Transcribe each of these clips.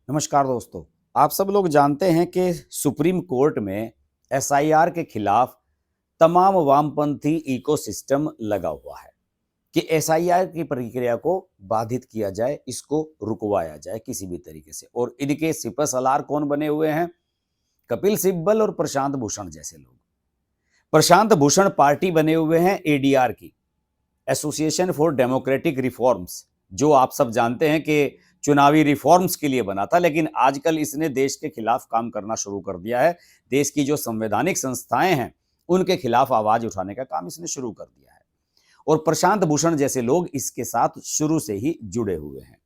नमस्कार दोस्तों। आप सब लोग जानते हैं कि सुप्रीम कोर्ट में एसआईआर के खिलाफ तमाम वामपंथी इकोसिस्टम लगा हुआ है कि एसआईआर की प्रक्रिया को बाधित किया जाए, इसको रुकवाया जाए किसी भी तरीके से। और इनके सिपहसालार कौन बने हुए हैं? कपिल सिब्बल और प्रशांत भूषण जैसे लोग। प्रशांत भूषण पार्टी बने हुए हैं एडीआर की, एसोसिएशन फॉर डेमोक्रेटिक रिफॉर्म्स, जो आप सब जानते हैं कि चुनावी रिफॉर्म्स के लिए बना था, लेकिन आजकल इसने देश के खिलाफ काम करना शुरू कर दिया है। देश की जो संवैधानिक संस्थाएं हैं उनके खिलाफ आवाज उठाने का काम इसने शुरू कर दिया है। और प्रशांत भूषण जैसे लोग इसके साथ शुरू से ही जुड़े हुए हैं।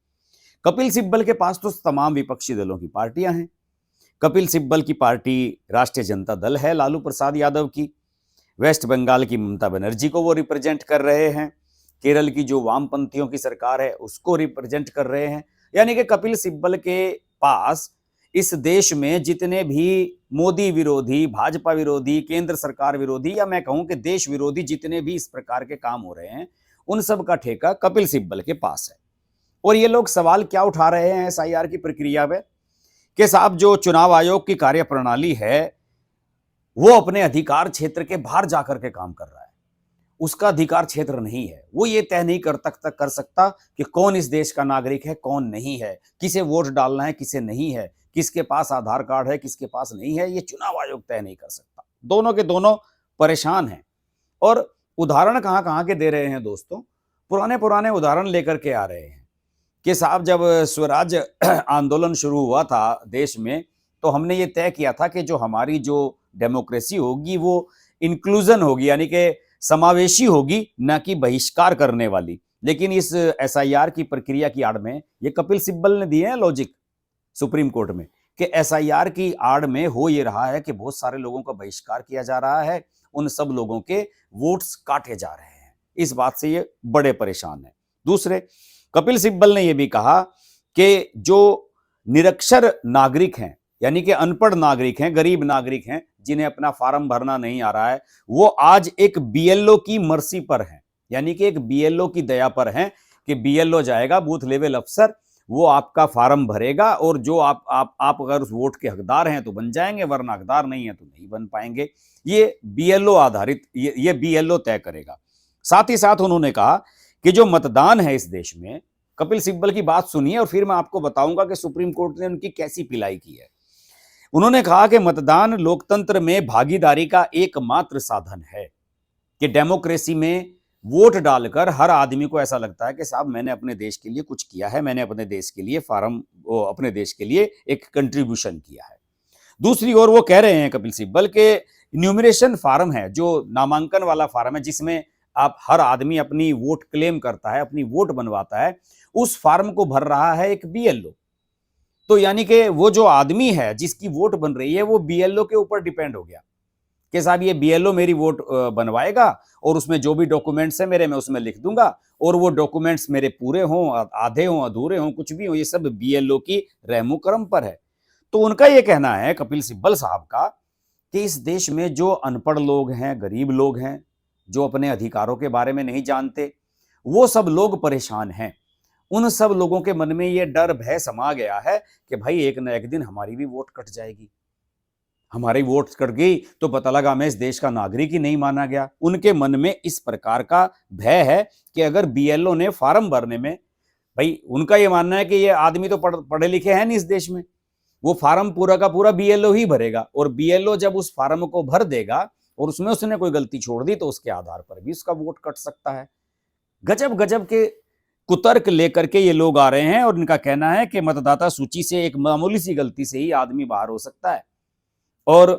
कपिल सिब्बल के पास तो तमाम विपक्षी दलों की पार्टियां हैं। कपिल सिब्बल की पार्टी राष्ट्रीय जनता दल है, लालू प्रसाद यादव की। वेस्ट बंगाल की ममता बनर्जी को वो रिप्रेजेंट कर रहे हैं। केरल की जो वामपंथियों की सरकार है उसको रिप्रेजेंट कर रहे हैं। यानी कि कपिल सिब्बल के पास इस देश में जितने भी मोदी विरोधी, भाजपा विरोधी, केंद्र सरकार विरोधी, या मैं कहूं कि देश विरोधी जितने भी इस प्रकार के काम हो रहे हैं, उन सब का ठेका कपिल सिब्बल के पास है। और ये लोग सवाल क्या उठा रहे हैं एसआईआर की प्रक्रिया में कि साहब, जो चुनाव आयोग की कार्यप्रणाली है वो अपने अधिकार क्षेत्र के बाहर जाकर के काम कर रहा है। उसका अधिकार क्षेत्र नहीं है। वो ये तय नहीं कर सकता कि कौन इस देश का नागरिक है, कौन नहीं है, किसे वोट डालना है, किसे नहीं है, किसके पास आधार कार्ड है, किसके पास नहीं है। ये चुनाव आयोग तय नहीं कर सकता। दोनों के दोनों परेशान हैं। और उदाहरण कहां कहां के दे रहे हैं दोस्तों? पुराने पुराने उदाहरण लेकर के आ रहे हैं कि साहब, जब स्वराज आंदोलन शुरू हुआ था देश में, तो हमने ये तय किया था कि जो हमारी जो डेमोक्रेसी होगी वो इंक्लूजन होगी, यानी कि समावेशी होगी, न कि बहिष्कार करने वाली। लेकिन इस एसआईआर की प्रक्रिया की आड़ में ये कपिल सिब्बल ने दिए हैं लॉजिक सुप्रीम कोर्ट में कि एसआईआर की आड़ में हो ये रहा है कि बहुत सारे लोगों का बहिष्कार किया जा रहा है, उन सब लोगों के वोट्स काटे जा रहे हैं। इस बात से ये बड़े परेशान हैं। दूसरे, कपिल सिब्बल ने यह भी कहा कि जो निरक्षर नागरिक हैं, यानी कि अनपढ़ नागरिक हैं, गरीब नागरिक हैं, जिन्हें अपना फॉर्म भरना नहीं आ रहा है, वो आज एक बीएलओ की मर्जी पर हैं, यानी कि एक बीएलओ की दया पर हैं कि बीएलओ जाएगा, बूथ लेवल अफसर, वो आपका फॉर्म भरेगा और जो आप अगर उस वोट के हकदार हैं तो बन जाएंगे, वरना हकदार नहीं है तो नहीं बन पाएंगे। ये बीएलओ आधारित, ये बीएलओ तय करेगा। साथ ही साथ उन्होंने कहा कि जो मतदान है इस देश में, कपिल सिब्बल की बात सुनिए और फिर मैं आपको बताऊंगा कि सुप्रीम कोर्ट ने उनकी कैसी पिलाई की है। उन्होंने कहा कि मतदान लोकतंत्र में भागीदारी का एकमात्र साधन है, कि डेमोक्रेसी में वोट डालकर हर आदमी को ऐसा लगता है कि साहब, मैंने अपने देश के लिए कुछ किया है, मैंने अपने देश के लिए अपने देश के लिए एक कंट्रीब्यूशन किया है। दूसरी ओर वो कह रहे हैं कपिल सिब्बल के न्यूमरेशन फार्म है, जो नामांकन वाला फार्म है, जिसमें आप हर आदमी अपनी वोट क्लेम करता है, अपनी वोट बनवाता है, उस फार्म को भर रहा है एक बीएलओ। तो यानी कि वो जो आदमी है जिसकी वोट बन रही है वो बीएलओ के ऊपर डिपेंड हो गया कि साहब, ये बीएलओ मेरी वोट बनवाएगा और उसमें जो भी डॉक्यूमेंट्स है मेरे, मैं उसमें लिख दूंगा, और वो डॉक्यूमेंट्स मेरे पूरे हों, आधे हों, अधूरे हों, कुछ भी हो, ये सब बीएलओ की रहमो करम पर है। तो उनका ये कहना है, कपिल सिब्बल साहब का, कि इस देश में जो अनपढ़ लोग हैं, गरीब लोग हैं, जो अपने अधिकारों के बारे में नहीं जानते, वो सब लोग परेशान हैं। उन सब लोगों के मन में ये डर भय समा गया है कि भाई, एक न एक दिन हमारी भी वोट कट जाएगी। हमारी वोट कट गई तो पता लगा मैं इस देश का नागरिक ही नहीं माना गया। उनके मन में इस प्रकार का भय है कि अगर बीएलओ ने फॉर्म भरने में, भाई उनका ये मानना है कि ये आदमी तो पढ़े लिखे हैं नहीं इस देश में, वो फॉर्म पूरा का पूरा बीएलओ ही भरेगा, और बीएलओ जब उस फॉर्म को भर देगा और उसमें उसने कोई गलती छोड़ दी तो उसके आधार पर भी उसका वोट कट सकता है। गजब गजब के कुतर्क लेकर के ये लोग आ रहे हैं और इनका कहना है कि मतदाता सूची से एक मामूली सी गलती से ही आदमी बाहर हो सकता है। और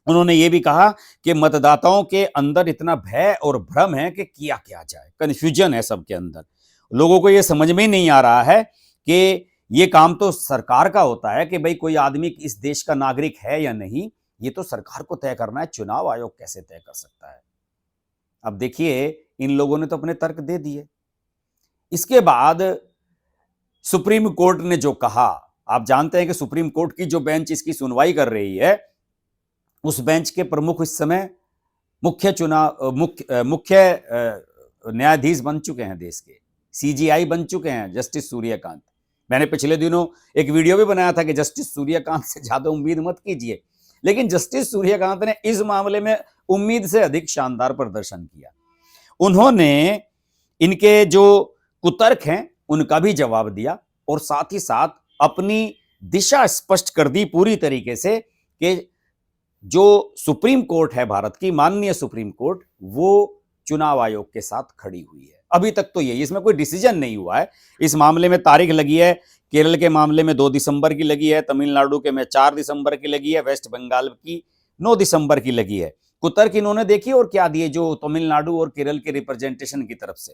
उन्होंने ये भी कहा कि मतदाताओं के अंदर इतना भय और भ्रम है कि किया क्या जाए, कंफ्यूजन है सबके अंदर। लोगों को ये समझ में ही नहीं आ रहा है कि ये काम तो सरकार का होता है कि भाई कोई आदमी इस देश का नागरिक है या नहीं, ये तो सरकार को तय करना है, चुनाव आयोग कैसे तय कर सकता है। अब देखिए, इन लोगों ने तो अपने तर्क दे दिए। इसके बाद सुप्रीम कोर्ट ने जो कहा, आप जानते हैं कि सुप्रीम कोर्ट की जो बेंच इसकी सुनवाई कर रही है, उस बेंच के प्रमुख इस समय मुख्य न्यायाधीश बन चुके हैं देश के, सीजीआई बन चुके हैं जस्टिस सूर्यकांत। मैंने पिछले दिनों एक वीडियो भी बनाया था कि जस्टिस सूर्यकांत से ज्यादा उम्मीद मत कीजिए, लेकिन जस्टिस सूर्यकांत ने इस मामले में उम्मीद से अधिक शानदार प्रदर्शन किया। उन्होंने इनके जो कुतर्क हैं उनका भी जवाब दिया और साथ ही साथ अपनी दिशा स्पष्ट कर दी पूरी तरीके से कि जो सुप्रीम कोर्ट है भारत की, माननीय सुप्रीम कोर्ट, वो चुनाव आयोग के साथ खड़ी हुई है। अभी तक तो यही, इसमें कोई डिसीजन नहीं हुआ है। इस मामले में तारीख लगी है, केरल के मामले में 2 दिसंबर की लगी है, तमिलनाडु के में 4 दिसंबर की लगी है, वेस्ट बंगाल की 9 दिसंबर की लगी है। कुतर्क इन्होंने देखी और क्या दिए जो तमिलनाडु और केरल के रिप्रेजेंटेशन की तरफ से,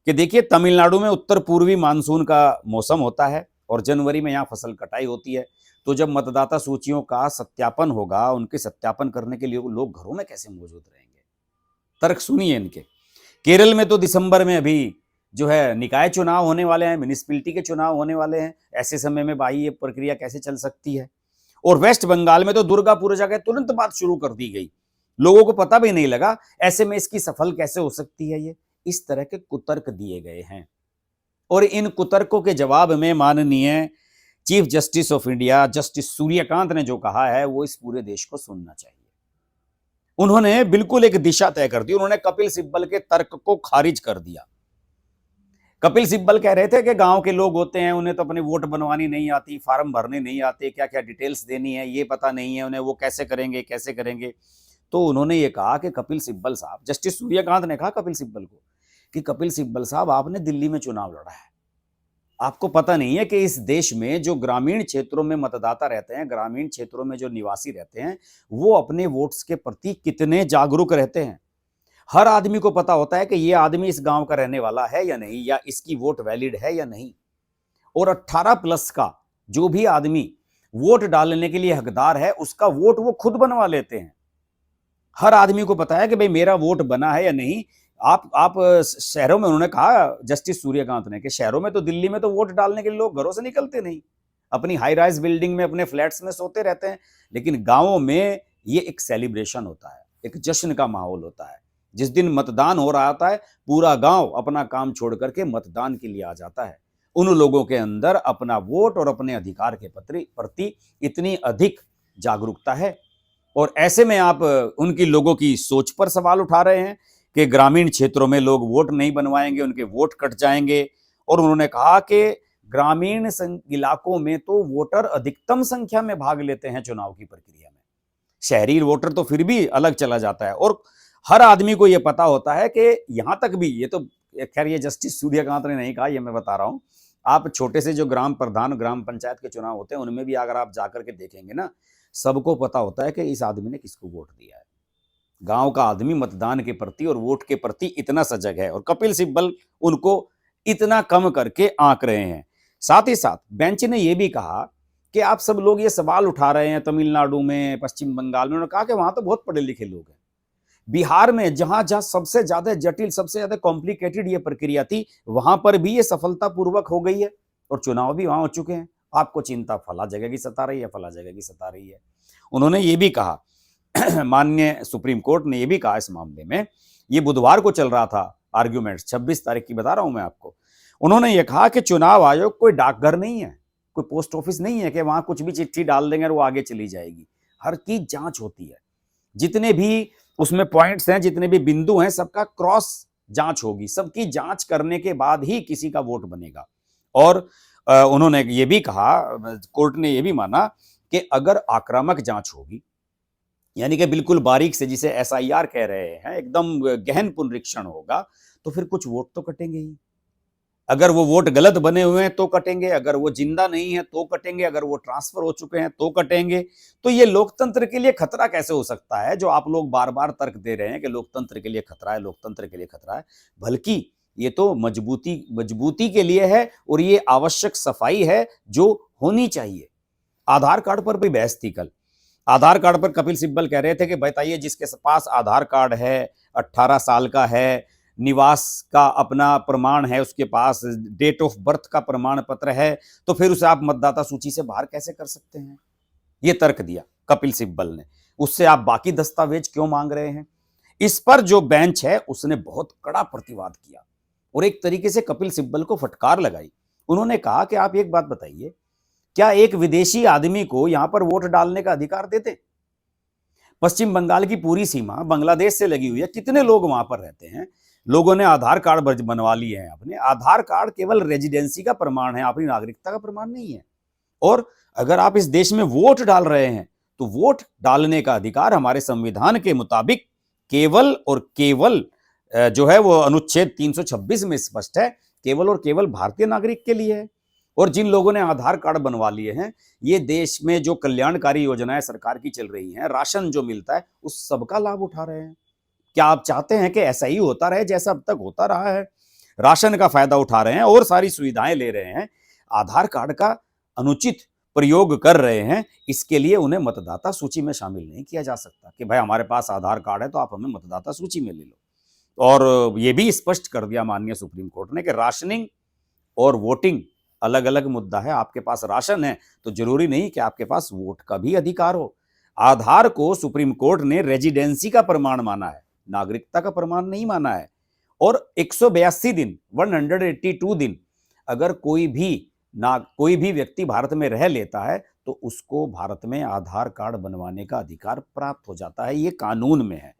कि देखिए तमिलनाडु में उत्तर पूर्वी मानसून का मौसम होता है और जनवरी में यहाँ फसल कटाई होती है, तो जब मतदाता सूचियों का सत्यापन होगा, उनके सत्यापन करने के लिए लोग घरों में कैसे मौजूद रहेंगे? तर्क सुनिए इनके। केरल में तो दिसंबर में अभी जो है निकाय चुनाव होने वाले हैं, म्युनिसिपैलिटी के चुनाव होने वाले हैं, ऐसे समय में भाई ये प्रक्रिया कैसे चल सकती है? और वेस्ट बंगाल में तो दुर्गा पूजा के तुरंत बाद शुरू कर दी गई, लोगों को पता भी नहीं लगा, ऐसे में इसकी सफल कैसे हो सकती है? ये इस तरह के कुतर्क दिए गए हैं और इन कुतर्कों के जवाब में माननीय chief justice of India justice Suryakant ने जो कहा है वो इस पूरे देश को सुनना चाहिए। उन्होंने बिल्कुल एक दिशा तय कर दी। उन्होंने कपिल सिब्बल के तर्क को खारिज कर दिया। कपिल सिब्बल कह रहे थे कि गांव के लोग होते हैं, उन्हें तो अपनी वोट बनवानी नहीं आती, फार्म भरने नहीं आते, क्या क्या डिटेल्स देनी है ये पता नहीं है उन्हें, वो कैसे करेंगे कैसे करेंगे। तो उन्होंने ये कहा कि कपिल सिब्बल साहब, जस्टिस सूर्यकांत ने कहा कपिल सिब्बल को कि कपिल सिब्बल साहब, आपने दिल्ली में चुनाव लड़ा है, आपको पता नहीं है कि इस देश में जो ग्रामीण क्षेत्रों में मतदाता रहते हैं, ग्रामीण क्षेत्रों में जो निवासी रहते हैं, वो अपने वोट्स के प्रति कितने जागरूक रहते हैं। हर आदमी को पता होता है कि ये आदमी इस गांव का रहने वाला है या नहीं, या इसकी वोट वैलिड है या नहीं। और 18 प्लस का जो भी आदमी वोट डालने के लिए हकदार है, उसका वोट वो खुद बनवा लेते हैं। हर आदमी को पता है कि भाई मेरा वोट बना है या नहीं। आप शहरों में, उन्होंने कहा जस्टिस सूर्यकांत ने कि शहरों में तो, दिल्ली में तो वोट डालने के लिए लोग घरों से निकलते नहीं, अपनी हाई राइज बिल्डिंग में अपने फ्लैट्स में सोते रहते हैं। लेकिन गांवों में ये एक सेलिब्रेशन होता है, एक जश्न का माहौल होता है। जिस दिन मतदान हो रहा होता है, पूरा गांव अपना काम छोड़ करके मतदान के लिए आ जाता है। उन लोगों के अंदर अपना वोट और अपने अधिकार के प्रति इतनी अधिक जागरूकता है। और ऐसे में आप उनकी लोगों की सोच पर सवाल उठा रहे हैं कि ग्रामीण क्षेत्रों में लोग वोट नहीं बनवाएंगे, उनके वोट कट जाएंगे। और उन्होंने कहा कि ग्रामीण इलाकों में तो वोटर अधिकतम संख्या में भाग लेते हैं चुनाव की प्रक्रिया में, शहरी वोटर तो फिर भी अलग चला जाता है। और हर आदमी को यह पता होता है कि यहां तक भी, ये तो खैर ये जस्टिस सूर्यकांत ने नहीं कहा, ये मैं बता रहा हूं, आप छोटे से जो ग्राम प्रधान, ग्राम पंचायत के चुनाव होते हैं, उनमें भी अगर आप जाकर के देखेंगे ना, सबको पता होता है कि इस आदमी ने किसको वोट दिया है। गांव का आदमी मतदान के प्रति और वोट के प्रति इतना सजग है, और कपिल सिब्बल उनको इतना कम करके आंक रहे हैं। साथ ही साथ बेंच ने यह भी कहा कि आप सब लोग ये सवाल उठा रहे हैं तमिलनाडु में, पश्चिम बंगाल में, उन्होंने कहा कि वहां तो बहुत पढ़े लिखे लोग हैं। बिहार में जहां जहां सबसे ज्यादा जटिल, सबसे ज्यादा कॉम्प्लिकेटेड ये प्रक्रिया थी, वहां पर भी ये सफलतापूर्वक हो गई है और चुनाव भी वहां हो चुके हैं। आपको चिंता फला जगह की सता रही है, फला जगह की सता रही है। उन्होंने ये भी कहा माननीय सुप्रीम कोर्ट ने यह भी कहा इस मामले में, ये बुधवार को चल रहा था आर्ग्यूमेंट, 26 तारीख की बता रहा हूं मैं आपको। उन्होंने ये कहा कि चुनाव आयोग कोई डाकघर नहीं है, कोई पोस्ट ऑफिस नहीं है कि वहां कुछ भी चिट्ठी डाल देंगे और वो आगे चली जाएगी। हर की जांच होती है, जितने भी उसमें पॉइंट्स हैं, जितने भी बिंदु हैं, सबका क्रॉस जांच होगी, सबकी जांच करने के बाद ही किसी का वोट बनेगा। और उन्होंने ये भी कहा, कोर्ट ने ये भी माना कि अगर आक्रामक जांच होगी, यानी कि बिल्कुल बारीक से, जिसे एसआईआर कह रहे हैं, एकदम गहन पुनरीक्षण होगा, तो फिर कुछ वोट तो कटेंगे ही। अगर वो वोट गलत बने हुए हैं तो कटेंगे, अगर वो जिंदा नहीं है तो कटेंगे, अगर वो ट्रांसफर हो चुके हैं तो कटेंगे। तो ये लोकतंत्र के लिए खतरा कैसे हो सकता है, जो आप लोग बार बार तर्क दे रहे हैं कि लोकतंत्र के लिए खतरा है, लोकतंत्र के लिए खतरा है। बल्कि ये तो मजबूती के लिए है, और ये आवश्यक सफाई है जो होनी चाहिए। आधार कार्ड पर भी बहस थी कल। आधार कार्ड पर कपिल सिब्बल कह रहे थे कि बताइए, जिसके पास आधार कार्ड है, 18 साल का है, निवास का अपना प्रमाण है, उसके पास डेट ऑफ बर्थ का प्रमाण पत्र है, तो फिर उसे आप मतदाता सूची से बाहर कैसे कर सकते हैं? ये तर्क दिया कपिल सिब्बल ने। उससे आप बाकी दस्तावेज क्यों मांग रहे हैं? इस पर जो बेंच है उसने बहुत कड़ा प्रतिवाद किया और एक तरीके से कपिल सिब्बल को फटकार लगाई। उन्होंने कहा कि आप एक बात बताइए, क्या एक विदेशी आदमी को यहां पर वोट डालने का अधिकार देते? पश्चिम बंगाल की पूरी सीमा बांग्लादेश से लगी हुई है, कितने लोग वहां पर रहते हैं, लोगों ने आधार कार्ड बनवा लिए हैं अपने। आधार कार्ड केवल रेजिडेंसी का प्रमाण है, अपनी नागरिकता का प्रमाण नहीं है। और अगर आप इस देश में वोट डाल रहे हैं तो वोट डालने का अधिकार हमारे संविधान के मुताबिक केवल और केवल जो है वो अनुच्छेद 326 में स्पष्ट है, केवल और केवल भारतीय नागरिक के लिए है। और जिन लोगों ने आधार कार्ड बनवा लिए हैं, ये देश में जो कल्याणकारी योजनाएं सरकार की चल रही हैं, राशन जो मिलता है, उस सबका लाभ उठा रहे हैं। क्या आप चाहते हैं कि ऐसा ही होता रहे जैसा अब तक होता रहा है? राशन का फायदा उठा रहे हैं और सारी सुविधाएं ले रहे हैं, आधार कार्ड का अनुचित प्रयोग कर रहे हैं, इसके लिए उन्हें मतदाता सूची में शामिल नहीं किया जा सकता कि भाई हमारे पास आधार कार्ड है तो आप हमें मतदाता सूची में ले लो। और ये भी स्पष्ट कर दिया माननीय सुप्रीम कोर्ट ने कि राशनिंग और वोटिंग अलग अलग मुद्दा है। आपके पास राशन है तो जरूरी नहीं कि आपके पास वोट का भी अधिकार हो। आधार को सुप्रीम कोर्ट ने रेजिडेंसी का प्रमाण माना है, नागरिकता का प्रमाण नहीं माना है। और 182 दिन 182 दिन अगर कोई भी व्यक्ति भारत में रह लेता है तो उसको भारत में आधार कार्ड बनवाने का अधिकार प्राप्त हो जाता है, ये कानून में है।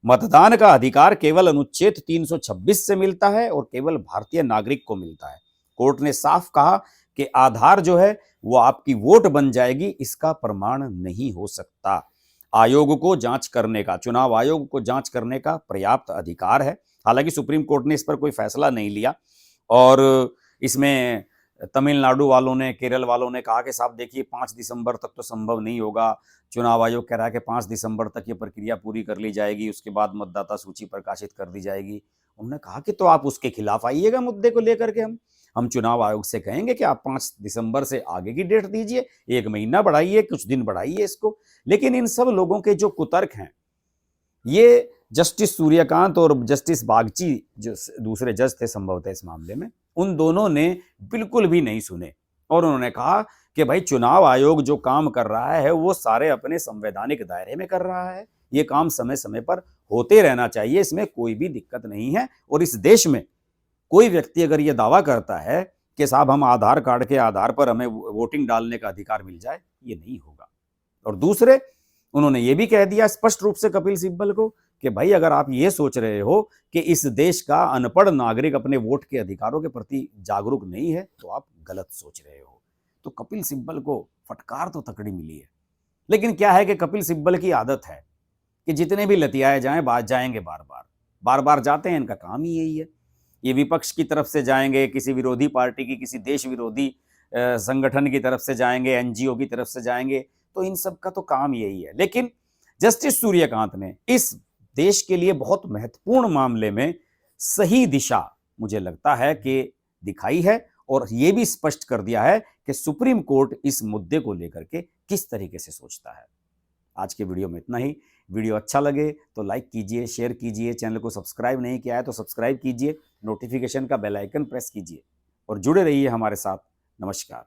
मतदान का अधिकार केवल अनुच्छेद 326 से मिलता है और केवल भारतीय नागरिक को मिलता है। कोर्ट ने साफ कहा कि आधार जो है वो आपकी वोट बन जाएगी, इसका प्रमाण नहीं हो सकता। आयोग को जांच करने का, चुनाव आयोग को जांच करने का पर्याप्त अधिकार है। हालांकि सुप्रीम कोर्ट ने इस पर कोई फैसला नहीं लिया और इसमें तमिलनाडु वालों ने, केरल वालों ने कहा कि साहब देखिए 5 दिसंबर तक तो संभव नहीं होगा। चुनाव आयोग कह रहा है कि 5 दिसंबर तक ये प्रक्रिया पूरी कर ली जाएगी, उसके बाद मतदाता सूची प्रकाशित कर दी जाएगी। उन्होंने कहा कि तो आप उसके खिलाफ आइएगा मुद्दे को लेकर के, हम चुनाव आयोग से कहेंगे कि आप 5 दिसंबर से आगे की डेट दीजिए, 1 महीना बढ़ाइए, कुछ दिन बढ़ाइए इसको। लेकिन इन सब लोगों के जो कुतर्क हैं, ये जस्टिस सूर्यकांत और जस्टिस बागची जो दूसरे जज थे संभवतः इस मामले में, उन दोनों ने बिल्कुल भी नहीं सुने और उन्होंने कहा कि भाई चुनाव आयोग जो काम कर रहा है वो सारे अपने संवैधानिक दायरे में कर रहा है, ये काम समय समय पर होते रहना चाहिए, इसमें कोई भी दिक्कत नहीं है। और इस देश में कोई व्यक्ति अगर ये दावा करता है कि साहब हम आधार कार्ड के आधार पर हमें वोटिंग डालने का अधिकार मिल जाए, ये नहीं होगा। और दूसरे, उन्होंने ये भी कह दिया स्पष्ट रूप से कपिल सिब्बल को कि भाई अगर आप ये सोच रहे हो कि इस देश का अनपढ़ नागरिक अपने वोट के अधिकारों के प्रति जागरूक नहीं है तो आप गलत सोच रहे हो। तो कपिल सिब्बल को फटकार तो तकड़ी मिली है। लेकिन क्या है कि कपिल सिब्बल की आदत है कि जितने भी लतियाए जाएं जाएंगे बार बार जाते हैं, इनका काम ही यही है। ये विपक्ष की तरफ से जाएंगे, किसी विरोधी पार्टी की, किसी देश विरोधी संगठन की तरफ से जाएंगे, एनजीओ की तरफ से जाएंगे, तो इन सब का तो काम यही है। लेकिन जस्टिस सूर्यकांत ने इस देश के लिए बहुत महत्वपूर्ण मामले में सही दिशा मुझे लगता है कि दिखाई है और यह भी स्पष्ट कर दिया है कि सुप्रीम कोर्ट इस मुद्दे को लेकर के किस तरीके से सोचता है। आज के वीडियो में इतना ही। वीडियो अच्छा लगे तो लाइक कीजिए, शेयर कीजिए, चैनल को सब्सक्राइब नहीं किया है तो सब्सक्राइब कीजिए, नोटिफिकेशन का बेल आइकन प्रेस कीजिए और जुड़े रहिए हमारे साथ। नमस्कार।